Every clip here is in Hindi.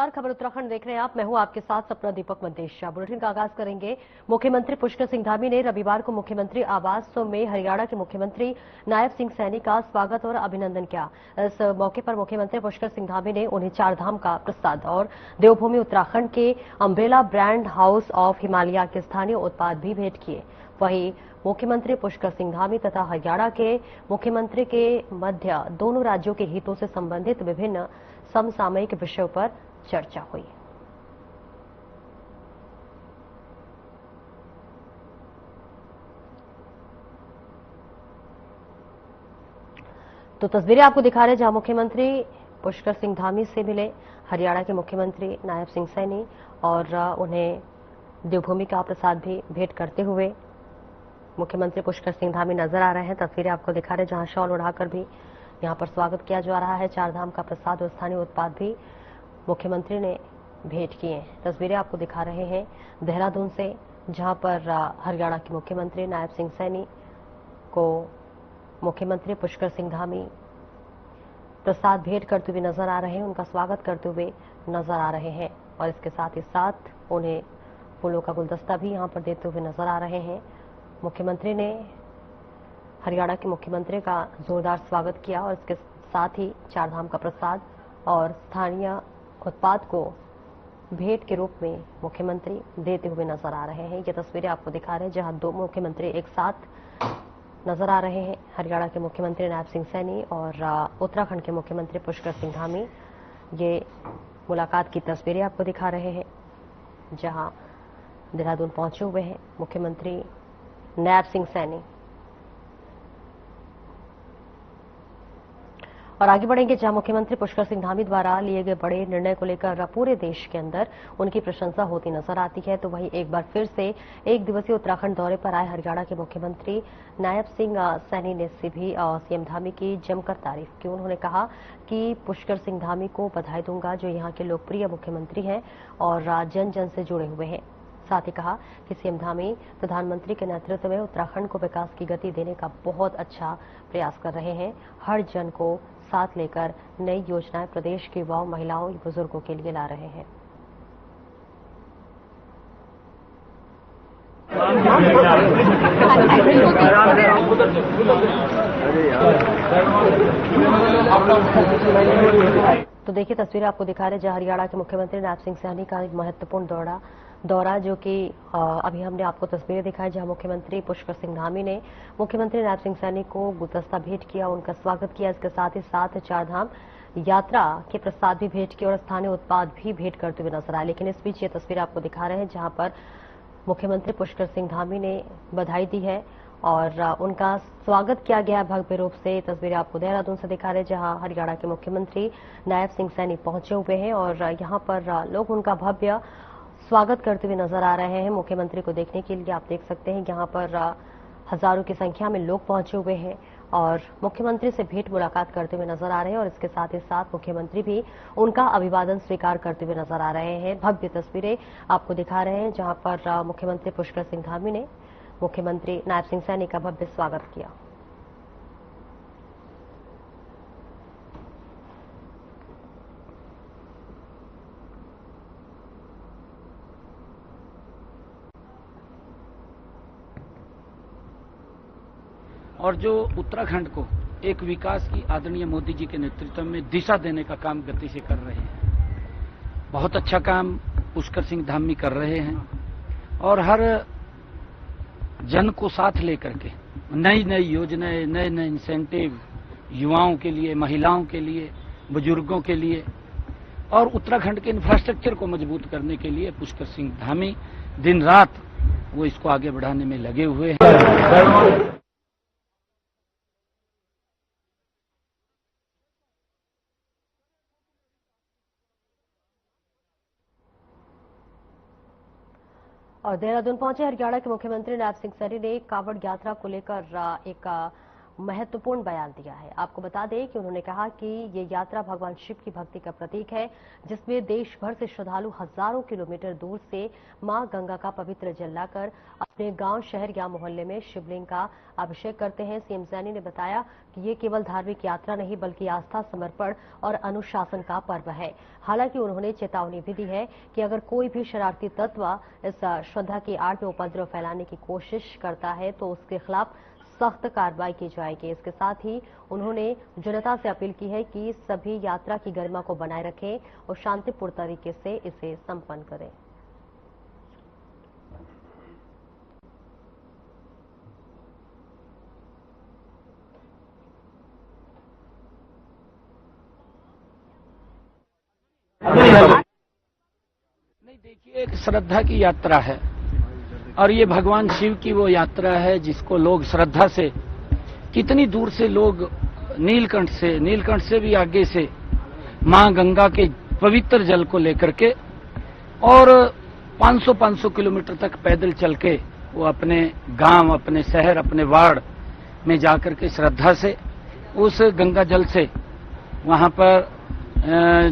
नमस्कार, खबर उत्तराखंड देख रहे हैं आप। मैं हूं आपके साथ सपना दीपक मंदेशा। बुलेटिन का आगाज करेंगे। मुख्यमंत्री पुष्कर सिंह धामी ने रविवार को मुख्यमंत्री आवास में हरियाणा के मुख्यमंत्री नायब सिंह सैनी का स्वागत और अभिनंदन किया। इस मौके पर मुख्यमंत्री पुष्कर सिंह धामी ने उन्हें चारधाम का प्रसाद और देवभूमि उत्तराखंड के umbrella brand house of Himalaya के स्थानीय उत्पाद भी भेंट किए। वहीं मुख्यमंत्री पुष्कर सिंह धामी तथा हरियाणा के मुख्यमंत्री के मध्य दोनों राज्यों के हितों से संबंधित विभिन्न समसामयिक विषयों पर चर्चा हुई। तो तस्वीरें आपको दिखा रहे हैं जहां मुख्यमंत्री पुष्कर सिंह धामी से मिले हरियाणा के मुख्यमंत्री नायब सिंह सैनी और उन्हें देवभूमि का प्रसाद भी भेंट करते हुए मुख्यमंत्री पुष्कर सिंह धामी नजर आ रहे हैं। तस्वीरें आपको दिखा रहे हैं जहां शॉल उड़ाकर भी यहां पर स्वागत किया जा रहा है। चारधाम का प्रसाद और स्थानीय उत्पाद भी मुख्यमंत्री ने भेंट किए। तस्वीरें आपको दिखा रहे हैं देहरादून से, जहां पर हरियाणा के मुख्यमंत्री नायब सिंह सैनी को मुख्यमंत्री पुष्कर सिंह धामी प्रसाद भेंट करते हुए नजर आ रहे हैं, उनका स्वागत करते हुए नजर आ रहे हैं और इसके साथ ही साथ उन्हें फूलों का गुलदस्ता भी यहां पर देते हुए नजर आ रहे हैं। मुख्यमंत्री ने हरियाणा के मुख्यमंत्री का जोरदार स्वागत किया और इसके साथ ही चारधाम का प्रसाद और स्थानीय उत्पाद को भेंट के रूप में मुख्यमंत्री देते हुए नजर आ रहे हैं। ये तस्वीरें आपको दिखा रहे हैं जहां दो मुख्यमंत्री एक साथ नजर आ रहे हैं, हरियाणा के मुख्यमंत्री नायब सिंह सैनी और उत्तराखंड के मुख्यमंत्री पुष्कर सिंह धामी। ये मुलाकात की तस्वीरें आपको दिखा रहे हैं जहां देहरादून पहुंचे हुए हैं मुख्यमंत्री नायब सिंह सैनी। और आगे बढ़ेंगे जहां मुख्यमंत्री पुष्कर सिंह धामी द्वारा लिए गए बड़े निर्णय को लेकर पूरे देश के अंदर उनकी प्रशंसा होती नजर आती है। तो वहीं एक बार फिर से एक दिवसीय उत्तराखंड दौरे पर आए हरियाणा के मुख्यमंत्री नायब सिंह सैनी ने भी सीएम धामी की जमकर तारीफ की। उन्होंने कहा कि पुष्कर सिंह धामी को बधाई दूंगा जो यहाँ के लोकप्रिय मुख्यमंत्री हैं और जन जन से जुड़े हुए हैं। साथ ही कहा कि सीएम धामी प्रधानमंत्री के नेतृत्व में उत्तराखंड को विकास की गति देने का बहुत अच्छा प्रयास कर रहे हैं। हर जन को साथ लेकर नई योजनाएं प्रदेश के युवाओं, महिलाओं, बुजुर्गों के लिए ला रहे हैं। तो देखिए तस्वीरें आपको दिखा रहे हैं जहां हरियाणा के मुख्यमंत्री नायब सिंह सैनी का एक महत्वपूर्ण दौरा जो कि अभी हमने आपको तस्वीरें दिखाई जहां मुख्यमंत्री पुष्कर सिंह धामी ने मुख्यमंत्री नायब सिंह सैनी को गुलदस्ता भेंट किया, उनका स्वागत किया। इसके साथ ही साथ चारधाम यात्रा के प्रसाद भी भेंट किए और स्थानीय उत्पाद भी भेंट करते हुए नजर आए। लेकिन इस बीच ये तस्वीर आपको दिखा रहे हैं जहां पर मुख्यमंत्री पुष्कर सिंह धामी ने बधाई दी है और उनका स्वागत किया गया भव्य रूप से। तस्वीरें आपको देहरादून से दिखा रहे हैं जहां हरियाणा के मुख्यमंत्री नायब सिंह सैनी पहुंचे हुए हैं और यहां पर लोग उनका भव्य स्वागत करते हुए नजर आ रहे हैं। मुख्यमंत्री को देखने के लिए आप देख सकते हैं यहां पर हजारों की संख्या में लोग पहुंचे हुए हैं और मुख्यमंत्री से भेंट मुलाकात करते हुए नजर आ रहे हैं और इसके साथ ही साथ मुख्यमंत्री भी उनका अभिवादन स्वीकार करते हुए नजर आ रहे हैं। भव्य तस्वीरें आपको दिखा रहे हैं जहां पर मुख्यमंत्री पुष्कर सिंह धामी ने मुख्यमंत्री नायब सिंह सैनी का भव्य स्वागत किया। और जो उत्तराखंड को एक विकास की आदरणीय मोदी जी के नेतृत्व में दिशा देने का काम गति से कर रहे हैं। बहुत अच्छा काम पुष्कर सिंह धामी कर रहे हैं और हर जन को साथ लेकर के नई नई योजनाएं, नए नए इंसेंटिव युवाओं के लिए, महिलाओं के लिए, बुजुर्गों के लिए और उत्तराखंड के इंफ्रास्ट्रक्चर को मजबूत करने के लिए पुष्कर सिंह धामी दिन रात वो इसको आगे बढ़ाने में लगे हुए हैं। और देहरादून पहुंचे हरियाणा के मुख्यमंत्री नायब सिंह सैनी ने कांवड़ यात्रा को लेकर एक महत्वपूर्ण बयान दिया है। आपको बता दें कि उन्होंने कहा कि ये यात्रा भगवान शिव की भक्ति का प्रतीक है, जिसमें देश भर से श्रद्धालु हजारों किलोमीटर दूर से मां गंगा का पवित्र जल लाकर अपने गांव, शहर या मोहल्ले में शिवलिंग का अभिषेक करते हैं। सीएम सैनी ने बताया कि ये केवल धार्मिक यात्रा नहीं बल्कि आस्था, समर्पण और अनुशासन का पर्व है। हालांकि उन्होंने चेतावनी भी दी है कि अगर कोई भी शरारती तत्व इस श्रद्धा की आड़ में उपद्रव फैलाने की कोशिश करता है तो उसके खिलाफ सख्त कार्रवाई की जाएगी। इसके साथ ही उन्होंने जनता से अपील की है कि सभी यात्रा की गरिमा को बनाए रखें और शांतिपूर्ण तरीके से इसे संपन्न करें। नहीं, देखिए, एक श्रद्धा की यात्रा है और ये भगवान शिव की वो यात्रा है जिसको लोग श्रद्धा से, कितनी दूर से लोग नीलकंठ से भी आगे से मां गंगा के पवित्र जल को लेकर के और 500 किलोमीटर तक पैदल चल के वो अपने गांव, अपने शहर, अपने वार्ड में जाकर के श्रद्धा से उस गंगा जल से वहां पर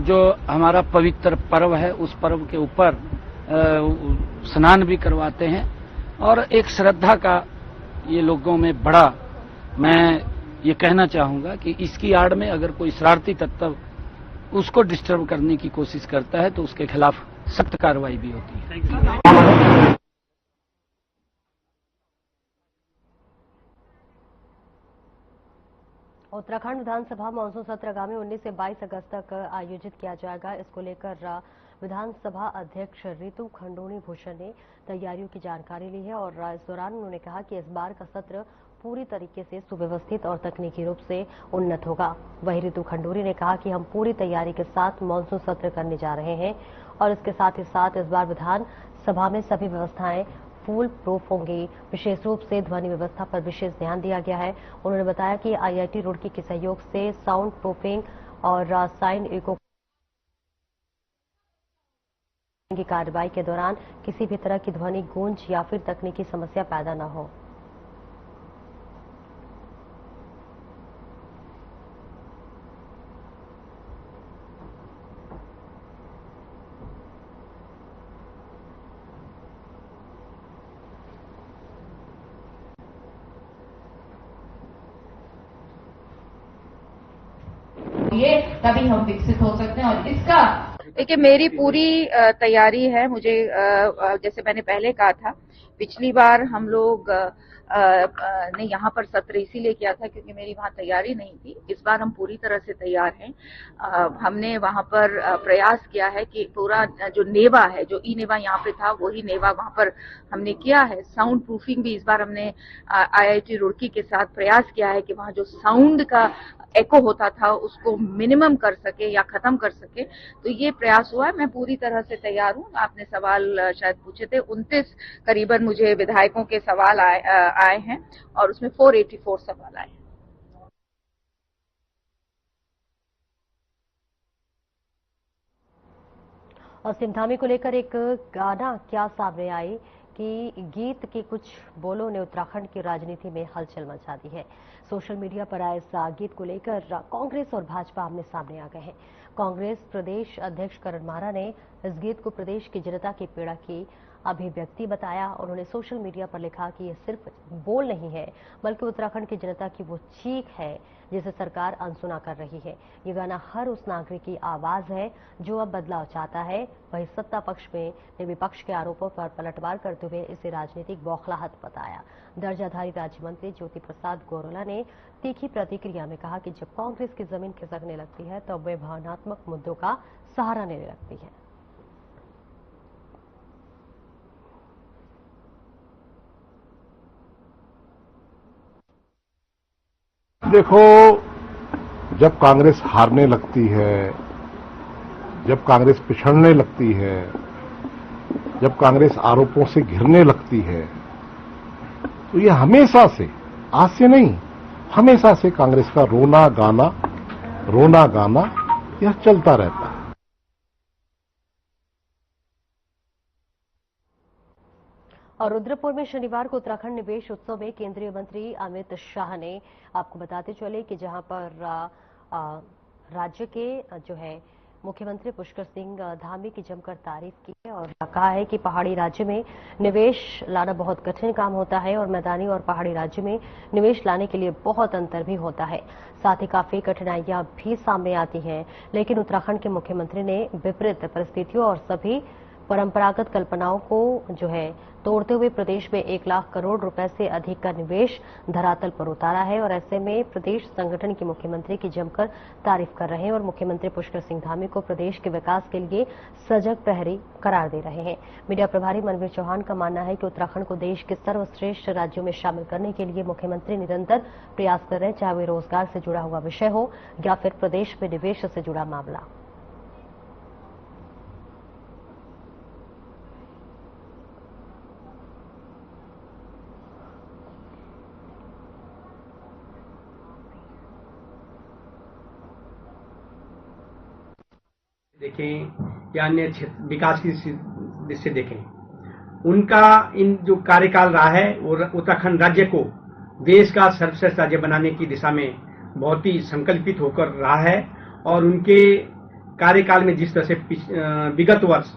जो हमारा पवित्र पर्व है उस पर्व के ऊपर स्नान भी करवाते हैं और एक श्रद्धा का ये लोगों में बड़ा, मैं ये कहना चाहूंगा कि इसकी आड़ में अगर कोई शरारती तत्व उसको डिस्टर्ब करने की कोशिश करता है तो उसके खिलाफ सख्त कार्रवाई भी होती है। उत्तराखंड विधानसभा मानसून सत्र आगामी 19 से 22 अगस्त तक आयोजित किया जाएगा। इसको लेकर विधानसभा अध्यक्ष रितु खंडूड़ी भूषण ने तैयारियों की जानकारी ली है और इस दौरान उन्होंने कहा कि इस बार का सत्र पूरी तरीके से सुव्यवस्थित और तकनीकी रूप से उन्नत होगा। वहीं रितु खंडूड़ी ने कहा कि हम पूरी तैयारी के साथ मानसून सत्र करने जा रहे हैं और इसके साथ ही साथ इस बार विधानसभा में सभी व्यवस्थाएं फूल प्रूफ होंगी। विशेष रूप से ध्वनि व्यवस्था पर विशेष ध्यान दिया गया है। उन्होंने बताया कि आईआईटी रुड़की के सहयोग से साउंड प्रूफिंग और साइन इको की कार्रवाई के दौरान किसी भी तरह की ध्वनि गूंज या फिर तकनीकी समस्या पैदा न हो। तभी हम विकसित हो सकते हैं और इसका देखिए मेरी पूरी तैयारी है। मुझे जैसे मैंने पहले कहा था, पिछली बार हम लोग ने यहाँ पर सत्र इसीलिए किया था क्योंकि मेरी वहाँ तैयारी नहीं थी। इस बार हम पूरी तरह से तैयार हैं। हमने वहाँ पर प्रयास किया है कि पूरा जो नेवा है, जो ई नेवा यहाँ पे था, वही नेवा वहाँ पर हमने किया है। साउंड प्रूफिंग भी इस बार हमने आईआईटी रुड़की के साथ प्रयास किया है कि वहाँ जो साउंड का एको होता था उसको मिनिमम कर सके या खत्म कर सके। तो ये प्रयास हुआ है। मैं पूरी तरह से तैयार हूँ। आपने सवाल शायद पूछे थे, 29 करीबन मुझे विधायकों के सवाल आए हैं और उसमें 484 सवाल आए। और सिंधामी को लेकर एक गाना क्या सामने आई कि गीत के कुछ बोलों ने उत्तराखंड की राजनीति में हलचल मचा दी है। सोशल मीडिया पर आए इस गीत को लेकर कांग्रेस और भाजपा आमने सामने आ गए हैं। कांग्रेस प्रदेश अध्यक्ष करण मारा ने इस गीत को प्रदेश की जनता की पीड़ा की अभिव्यक्ति बताया। उन्होंने सोशल मीडिया पर लिखा कि यह सिर्फ बोल नहीं है बल्कि उत्तराखंड की जनता की वो चीख है जिसे सरकार अनसुना कर रही है। ये गाना हर उस नागरिक की आवाज है जो अब बदलाव चाहता है। वहीं सत्ता पक्ष में ने विपक्ष के आरोपों पर पलटवार करते हुए इसे राजनीतिक बौखलाहट बताया। दर्जाधारी राज्य मंत्री ज्योति प्रसाद गौरोला ने तीखी प्रतिक्रिया में कहा कि जब कांग्रेस की जमीन खिसकने लगती है तब वे भावनात्मक मुद्दों का सहारा लेने लगती है। देखो, जब कांग्रेस हारने लगती है, जब कांग्रेस पिछड़ने लगती है, जब कांग्रेस आरोपों से घिरने लगती है, तो ये हमेशा से, आज से नहीं, हमेशा से कांग्रेस का रोना गाना यह चलता रहता है। और रुद्रपुर में शनिवार को उत्तराखंड निवेश उत्सव में केंद्रीय मंत्री अमित शाह ने, आपको बताते चले कि जहां पर राज्य के जो है मुख्यमंत्री पुष्कर सिंह धामी की जमकर तारीफ की है और कहा है कि पहाड़ी राज्य में निवेश लाना बहुत कठिन काम होता है और मैदानी और पहाड़ी राज्य में निवेश लाने के लिए बहुत अंतर भी होता है। साथ ही काफी कठिनाइयां भी सामने आती हैं, लेकिन उत्तराखंड के मुख्यमंत्री ने विपरीत परिस्थितियों और सभी परंपरागत कल्पनाओं को जो है तोड़ते हुए प्रदेश में 1 लाख करोड़ रुपए से अधिक का निवेश धरातल पर उतारा है और ऐसे में प्रदेश संगठन के मुख्यमंत्री की जमकर तारीफ कर रहे हैं और मुख्यमंत्री पुष्कर सिंह धामी को प्रदेश के विकास के लिए सजग प्रहरी करार दे रहे हैं। मीडिया प्रभारी मनवीर चौहान का मानना है कि उत्तराखंड को देश के सर्वश्रेष्ठ राज्यों में शामिल करने के लिए मुख्यमंत्री निरंतर प्रयास कर रहे हैं, चाहे वे रोजगार से जुड़ा हुआ विषय हो या फिर प्रदेश में निवेश से जुड़ा मामला। देखें या अन्य विकास की दृष्टि देखें, उनका इन जो कार्यकाल रहा है वो उत्तराखंड राज्य को देश का सर्वश्रेष्ठ राज्य बनाने की दिशा में बहुत ही संकल्पित होकर रहा है और उनके कार्यकाल में जिस तरह से विगत वर्ष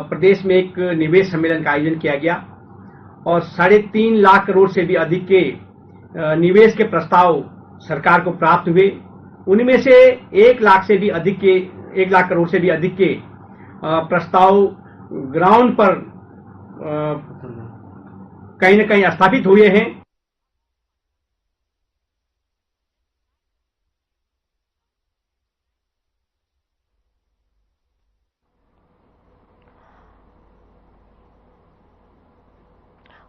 प्रदेश में एक निवेश सम्मेलन का आयोजन किया गया और 3.5 लाख करोड़ से भी अधिक के निवेश के प्रस्ताव सरकार को प्राप्त हुए, उनमें से 1 लाख करोड़ से भी अधिक के प्रस्ताव ग्राउंड पर कहीं न कहीं स्थापित हुए हैं।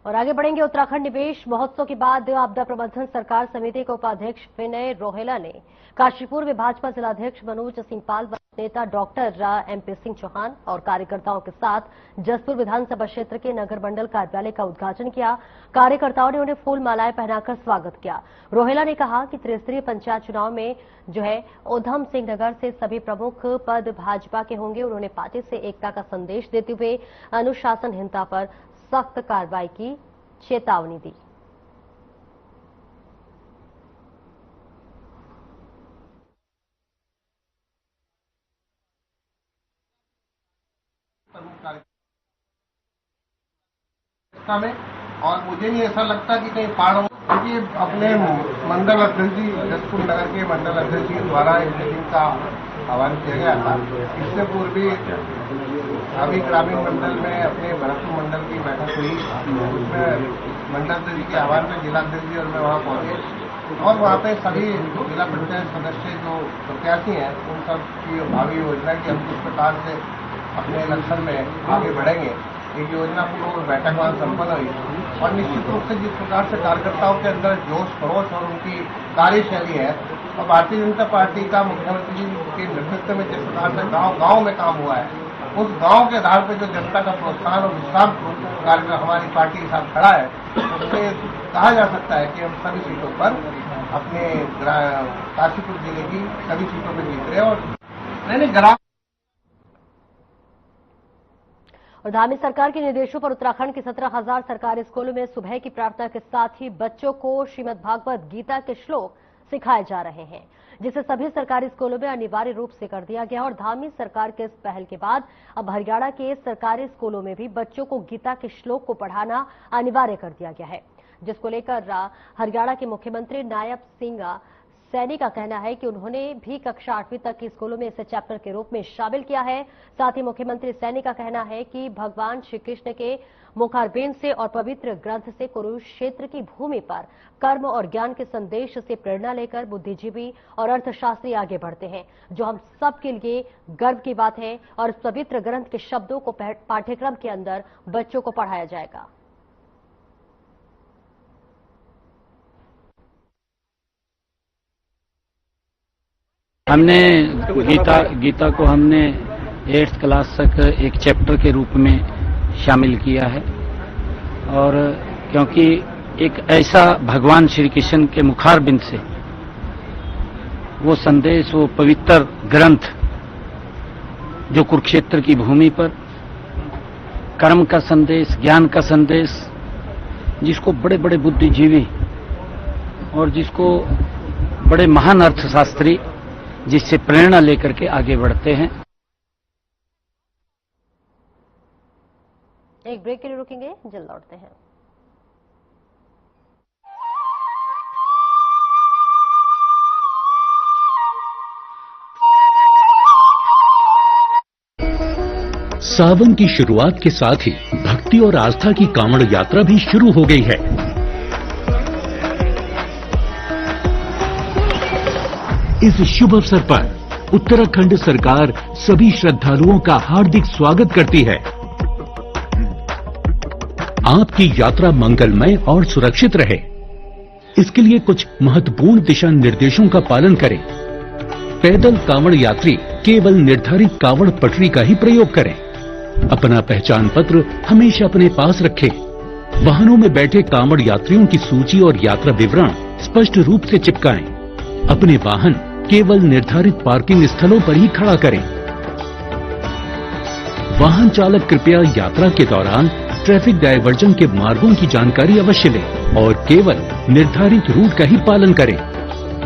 और आगे बढ़ेंगे। उत्तराखंड निवेश महोत्सव के बाद आपदा प्रबंधन सरकार समिति के उपाध्यक्ष विनय रोहेला ने काशीपुर में भाजपा जिलाध्यक्ष मनोज सिंह पाल, नेता डॉक्टर MP सिंह चौहान और कार्यकर्ताओं के साथ जसपुर विधानसभा क्षेत्र के नगर मंडल कार्यालय का उद्घाटन किया। कार्यकर्ताओं ने उन्हें फूल मालाएं पहनाकर स्वागत किया। रोहेला ने कहा कि त्रिस्तरीय पंचायत चुनाव में जो है उधम सिंह नगर से सभी प्रमुख पद भाजपा के होंगे। उन्होंने पार्टी से एकता का संदेश देते हुए अनुशासनहीनता पर सख्त कार्रवाई की चेतावनी दी। में और मुझे नहीं ऐसा लगता कि कहीं पार हो, क्योंकि अपने मंडल अध्यक्ष जी, जसपुर नगर के मंडल अध्यक्ष जी द्वारा एक मीटिंग का आह्वान किया गया था। इससे पूर्व अभी ग्रामीण मंडल में अपने भरतपुर मंडल की बैठक हुई, उसमें मंडल अध्यक्ष के आह्वान में जिलाध्यक्ष जी और मैं वहाँ पहुंचे और वहाँ पे सभी जिला पंचायत सदस्य जो प्रत्याशी हैं उन सब की भावी योजना की हम किस प्रकार से अपने इलेक्शन में आगे बढ़ेंगे, एक योजना पूर्व बैठक वहाँ संपन्न हुई और निश्चित रूप से जिस प्रकार से कार्यकर्ताओं के अंदर जोश खरोश और उनकी कार्यशैली है और भारतीय जनता पार्टी का मुख्यमंत्री जी के नेतृत्व में जिस प्रकार से गांव में काम हुआ है, उस गांव के आधार पर जो जनता का प्रोत्साहन और विश्राम कार्यक्रम हमारी पार्टी के साथ खड़ा है, उससे कहा जा सकता है कि हम सभी सीटों पर अपने काशीपुर जिले की सभी सीटों पर जीत रहे और और धामी सरकार के निर्देशों पर उत्तराखंड के 17,000 सरकारी स्कूलों में सुबह की प्रार्थना के साथ ही बच्चों को श्रीमद् भागवत गीता के श्लोक सिखाए जा रहे हैं, जिसे सभी सरकारी स्कूलों में अनिवार्य रूप से कर दिया गया। और धामी सरकार के इस पहल के बाद अब हरियाणा के सरकारी स्कूलों में भी बच्चों को गीता के श्लोक को पढ़ाना अनिवार्य कर दिया गया है, जिसको लेकर हरियाणा के मुख्यमंत्री नायब सिंह सैनी का कहना है कि उन्होंने भी कक्षा 8वीं तक के स्कूलों में इसे चैप्टर के रूप में शामिल किया है। साथ ही मुख्यमंत्री सैनी का कहना है कि भगवान श्री कृष्ण के मुखारबिंद से और पवित्र ग्रंथ से कुरुक्षेत्र की भूमि पर कर्म और ज्ञान के संदेश से प्रेरणा लेकर बुद्धिजीवी और अर्थशास्त्री आगे बढ़ते हैं, जो हम सब के लिए गर्व की बात है। और इस पवित्र ग्रंथ के शब्दों को पाठ्यक्रम के अंदर बच्चों को पढ़ाया जाएगा। हमने गीता को हमने 8th क्लास तक एक चैप्टर के रूप में शामिल किया है और क्योंकि एक ऐसा भगवान श्री कृष्ण के मुखारबिंद से वो संदेश, वो पवित्र ग्रंथ जो कुरुक्षेत्र की भूमि पर कर्म का संदेश, ज्ञान का संदेश, जिसको बड़े बड़े बुद्धिजीवी और जिसको बड़े महान अर्थशास्त्री जिससे प्रेरणा लेकर के आगे बढ़ते हैं। एक ब्रेक के लिए रुकेंगे, जल्द लौटते हैं। सावन की शुरुआत के साथ ही भक्ति और आस्था की कांवड़ यात्रा भी शुरू हो गई है। इस शुभ अवसर पर उत्तराखंड सरकार सभी श्रद्धालुओं का हार्दिक स्वागत करती है। आपकी यात्रा मंगलमय और सुरक्षित रहे, इसके लिए कुछ महत्वपूर्ण दिशा निर्देशों का पालन करें। पैदल कांवड़ यात्री केवल निर्धारित कांवड़ पटरी का ही प्रयोग करें। अपना पहचान पत्र हमेशा अपने पास रखें। वाहनों में बैठे कांवड़ यात्रियों की सूची और यात्रा विवरण स्पष्ट रूप से चिपकाएं। अपने वाहन केवल निर्धारित पार्किंग स्थलों पर ही खड़ा करें। वाहन चालक कृपया यात्रा के दौरान ट्रैफिक डायवर्जन के मार्गों की जानकारी अवश्य लें और केवल निर्धारित रूट का ही पालन करें।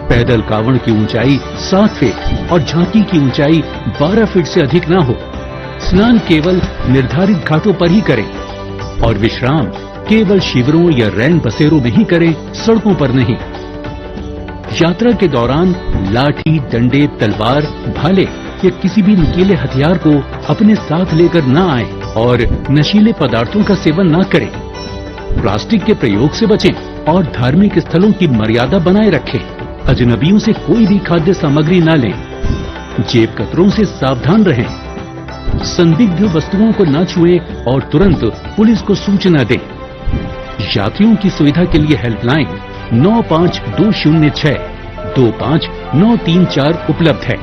पैदल कांवड़ की ऊंचाई 7 फीट और झांकी की ऊंचाई 12 फीट से अधिक ना हो। स्नान केवल निर्धारित घाटों पर ही करें और विश्राम केवल शिविरों या रैन बसेरों में ही करें, सड़कों पर नहीं। यात्रा के दौरान लाठी, डंडे, तलवार, भाले या किसी भी नुकीले हथियार को अपने साथ लेकर न आएं और नशीले पदार्थों का सेवन न करें। प्लास्टिक के प्रयोग से बचें और धार्मिक स्थलों की मर्यादा बनाए रखें। अजनबियों से कोई भी खाद्य सामग्री न लें। जेब कतरों से सावधान रहें। संदिग्ध वस्तुओं को न छुएं और तुरंत पुलिस को सूचना दें। यात्रियों की सुविधा के लिए हेल्पलाइन 95206 25934 उपलब्ध है।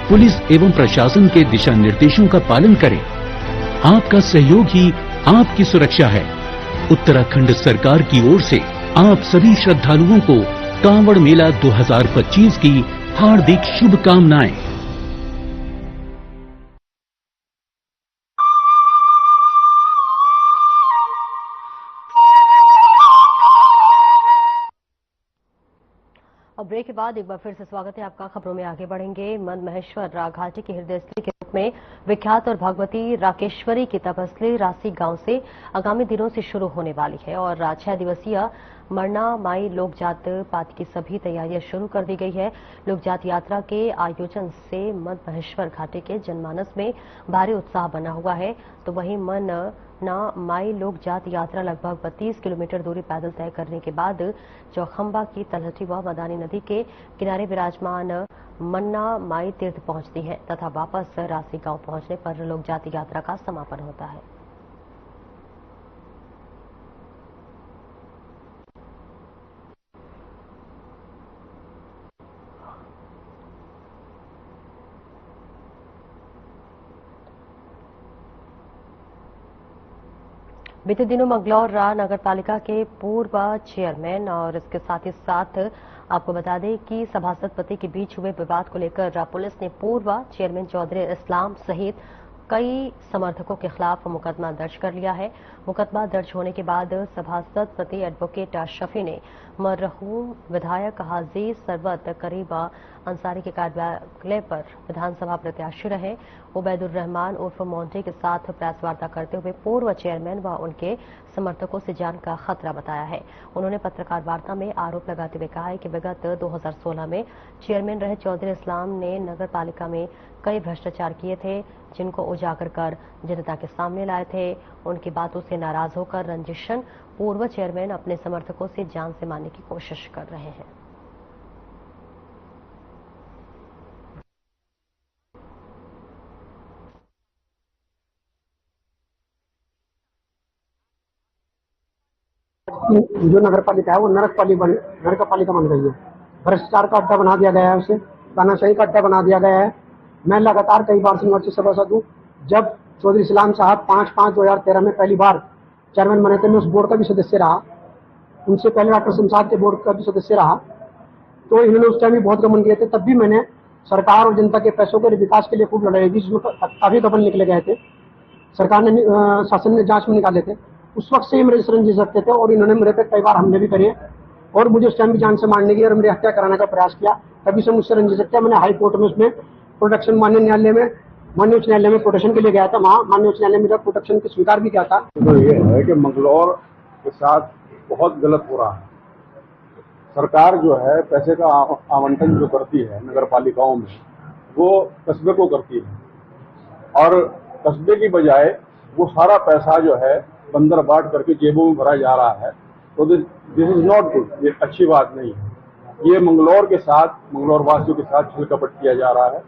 पुलिस एवं प्रशासन के दिशा निर्देशों का पालन करें। आपका सहयोग ही आपकी सुरक्षा है। उत्तराखंड सरकार की ओर से आप सभी श्रद्धालुओं को कांवड़ मेला 2025 की हार्दिक शुभकामनाएं। अब ब्रेक के बाद एक बार फिर से स्वागत है आपका। खबरों में आगे बढ़ेंगे। मन महेश्वर घाटी की हृदय स्थली के रूप में विख्यात और भगवती राकेश्वरी की तपस्थली रासी गांव से आगामी दिनों से शुरू होने वाली है और 6 दिवसीय मरना माई लोकजात पात की सभी तैयारियां शुरू कर दी गई है। लोकजात यात्रा के आयोजन से मन महेश्वर घाटी के जनमानस में भारी उत्साह बना हुआ है, तो वहीं मन्ना माई लोकजात यात्रा लगभग 32 किलोमीटर दूरी पैदल तय करने के बाद चौखंबा की तलहटी व मदानी नदी के किनारे विराजमान मन्ना माई तीर्थ पहुंचती है तथा वापस रासी गांव पहुंचने पर लोकजात यात्रा का समापन होता है। बीते दिनों मंगलौर नगर पालिका के पूर्व चेयरमैन और इसके साथ ही साथ आपको बता दें कि सभासद पति के बीच हुए विवाद को लेकर पुलिस ने पूर्व चेयरमैन चौधरी इस्लाम सहित कई समर्थकों के खिलाफ मुकदमा दर्ज कर लिया है। मुकदमा दर्ज होने के बाद सभासद पति एडवोकेट शफी ने मरहूम विधायक हाजी सरवत करीब अंसारी के कार्यालय पर विधानसभा प्रत्याशी रहे उबैदुर रहमान उर्फ मोंटे के साथ प्रेस वार्ता करते हुए पूर्व चेयरमैन व उनके समर्थकों से जान का खतरा बताया है। उन्होंने पत्रकार वार्ता में आरोप लगाते हुए कहा है कि विगत 2016 में चेयरमैन रहे चौधरी इस्लाम ने नगर पालिका में कई भ्रष्टाचार किए थे, जिनको उजागर कर जनता के सामने लाए थे। उनकी बातों से नाराज होकर रंजिशन पूर्व चेयरमैन अपने समर्थकों से जान से मारने की कोशिश कर रहे हैं। जो नगर पालिका है वो नरक पालिका बन गई है। भ्रष्टाचार का अड्डा बना दिया गया है, उसे तानाशाही का अड्डा बना दिया गया है। मैं लगातार कई बार संघर्ष सभासद हूँ। जब चौधरी इस्लाम साहब 5/5/2013 में पहली बार चेयरमैन बने थे, मैं उस बोर्ड का भी सदस्य रहा। उनसे पहले डॉक्टर शमशाद के बोर्ड का भी सदस्य रहा। तो इन्होंने उस टाइम भी बहुत गमन किए थे। तब भी मैंने सरकार और जनता के पैसों के विकास के लिए खूब लड़ाई की, जिसमें काफी गबन निकले गए थे। सरकार ने शासन ने जांच में निकाले थे, उस वक्त से ही मेरे रंजीत सकते थे और इन्होंने मेरे पे कई बार हमले भी करे और मुझे उस टाइम भी जान से मारने की और मेरी हत्या कराने का प्रयास किया। तभी से मुझसे रंजीत सकते। मैंने हाई कोर्ट में उसमें प्रोटेक्शन माननीय उच्च न्यायालय में प्रोटेक्शन के लिए गया था। वहाँ माननीय उच्च न्यायालय में मेरा प्रोटेक्शन की स्वीकार भी किया था। तो ये है कि मंगलौर के साथ बहुत गलत हो रहा है। सरकार जो है पैसे का आवंटन जो करती है नगर पालिकाओं में, वो कस्बे को करती है और कस्बे की बजाय वो सारा पैसा जो है बंदर बाट करके जेबों में भरा जा रहा है। तो दिस इज नॉट गुड, ये अच्छी बात नहीं है। ये मंगलौर के साथ, मंगलौर वासियों के साथ छल कपट किया जा रहा है,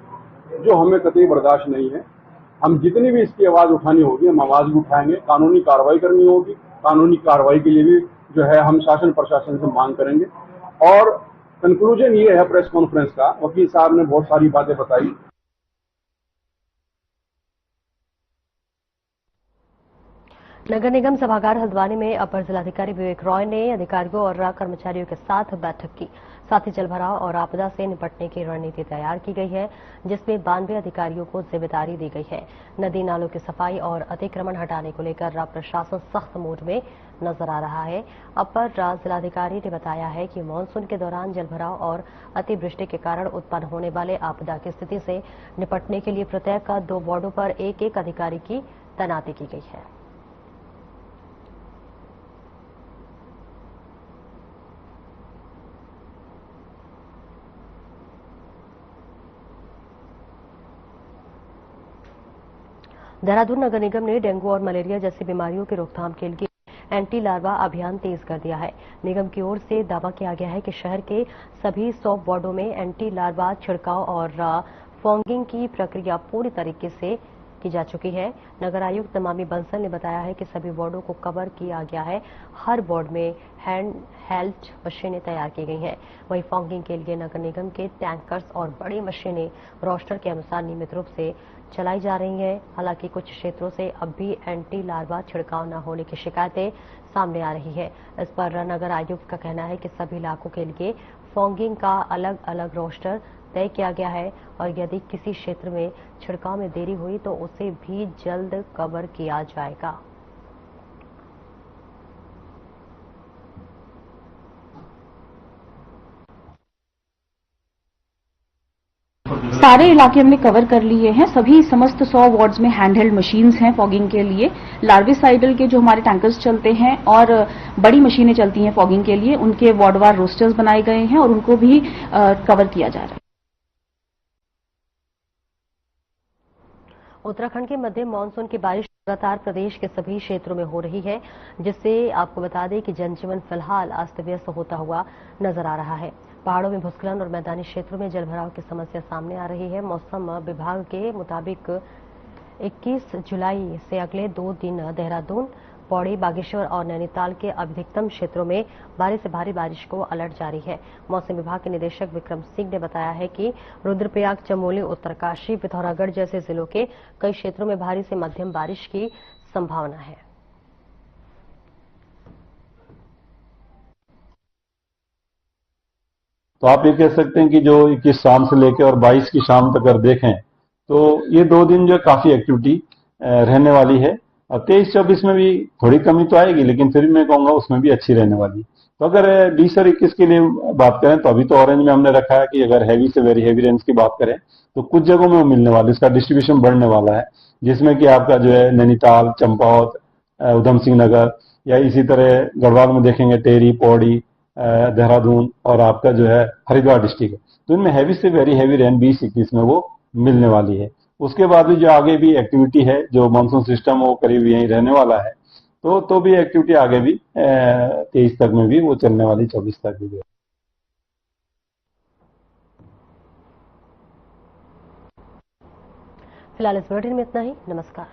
जो हमें कतई बर्दाश्त नहीं है। हम जितनी भी इसकी आवाज उठानी होगी हम आवाज भी उठाएंगे, कानूनी कार्रवाई करनी होगी। कानूनी कार्रवाई के लिए भी जो है हम शासन प्रशासन से मांग करेंगे। और कंक्लूजन ये है प्रेस कॉन्फ्रेंस का, वकील साहब ने बहुत सारी बातें बताई। नगर निगम सभागार हल्द्वानी में अपर जिलाधिकारी विवेक रॉय ने अधिकारियों और कर्मचारियों के साथ बैठक की। साथ ही जलभराव और आपदा से निपटने की रणनीति तैयार की गई है, जिसमें 92 अधिकारियों को जिम्मेदारी दी गई है। नदी नालों की सफाई और अतिक्रमण हटाने को लेकर प्रशासन सख्त मोड में नजर आ रहा है। अपर जिलाधिकारी ने बताया है कि मानसून के दौरान जलभराव और अतिवृष्टि के कारण उत्पन्न होने वाले आपदा की स्थिति से निपटने के लिए प्रत्येक 2 वार्डों पर एक अधिकारी की तैनाती की गई है। देहरादून नगर निगम ने डेंगू और मलेरिया जैसी बीमारियों की रोकथाम के लिए एंटी लार्वा अभियान तेज कर दिया है। निगम की ओर से दावा किया गया है कि शहर के सभी 100 वार्डों में एंटी लार्वा छिड़काव और फॉगिंग की प्रक्रिया पूरी तरीके से की जा चुकी है। नगर आयुक्त नमामि बंसल ने बताया है कि सभी वार्डों को कवर किया गया है। हर वार्ड में हैंड हेल्ड मशीनें तैयार की गई हैं। वहीं फॉगिंग के लिए नगर निगम के टैंकर्स और बड़ी मशीनें रोस्टर के अनुसार नियमित रूप से चलाई जा रही हैं। हालांकि कुछ क्षेत्रों से अब भी एंटी लार्वा छिड़काव न होने की शिकायतें सामने आ रही है। इस पर नगर आयुक्त का कहना है कि सभी इलाकों के लिए फॉगिंग का अलग अलग रोस्टर तय किया गया है और यदि किसी क्षेत्र में छिड़काव में देरी हुई तो उसे भी जल्द कवर किया जाएगा। सारे इलाके हमने कवर कर लिए हैं। सभी समस्त 100 वार्ड्स में हैंडहेल्ड मशीन्स हैं फॉगिंग के लिए। लार्विसाइडल के जो हमारे टैंकर्स चलते हैं और बड़ी मशीनें चलती हैं फॉगिंग के लिए, उनके वार्डवार रोस्टर्स बनाए गए हैं और उनको भी कवर किया जा रहा है। उत्तराखंड के मध्य मानसून की बारिश लगातार प्रदेश के सभी क्षेत्रों में हो रही है, जिससे आपको बता दें कि जनजीवन फिलहाल अस्त व्यस्त होता हुआ नजर आ रहा है। पहाड़ों में भूस्खलन और मैदानी क्षेत्रों में जलभराव की समस्या सामने आ रही है। मौसम विभाग के मुताबिक 21 जुलाई से अगले 2 दिन देहरादून, पौड़ी, बागेश्वर और नैनीताल के अधिकतम क्षेत्रों में भारी से भारी बारिश को अलर्ट जारी है। मौसम विभाग के निदेशक विक्रम सिंह ने बताया है कि रुद्रप्रयाग, चमोली, उत्तरकाशी, पिथौरागढ़ जैसे जिलों के कई क्षेत्रों में भारी से मध्यम बारिश की संभावना है। तो आप ये कह सकते हैं कि जो 21 शाम से लेकर और 22 की शाम तक अगर देखें तो ये 2 दिन जो काफी एक्टिविटी रहने वाली है। और 23-24 में भी थोड़ी कमी तो आएगी, लेकिन फिर भी मैं कहूंगा उसमें भी अच्छी रहने वाली। तो अगर 20 और 21 के लिए बात करें तो अभी तो ऑरेंज में हमने रखा है कि अगर हैवी से वेरी हैवी रेंज की बात करें तो कुछ जगहों में वो मिलने वाली, इसका डिस्ट्रीब्यूशन बढ़ने वाला है, जिसमें कि आपका जो है नैनीताल, चंपावत, उधम सिंह नगर या इसी तरह गढ़वाल में देखेंगे टेरी, पौड़ी, देहरादून और आपका जो है हरिद्वार डिस्ट्रिक्ट है। तो इनमें हैवी से वेरी हैवी रेन 20-21 में वो मिलने वाली है। उसके बाद भी जो आगे भी एक्टिविटी है, जो मानसून सिस्टम वो करीब यहीं रहने वाला है, तो भी एक्टिविटी आगे भी 23 तक में भी वो चलने वाली, 24 तक भी। फिलहाल इस बुलेटिन में इतना ही। नमस्कार।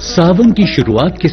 सावन की शुरुआत के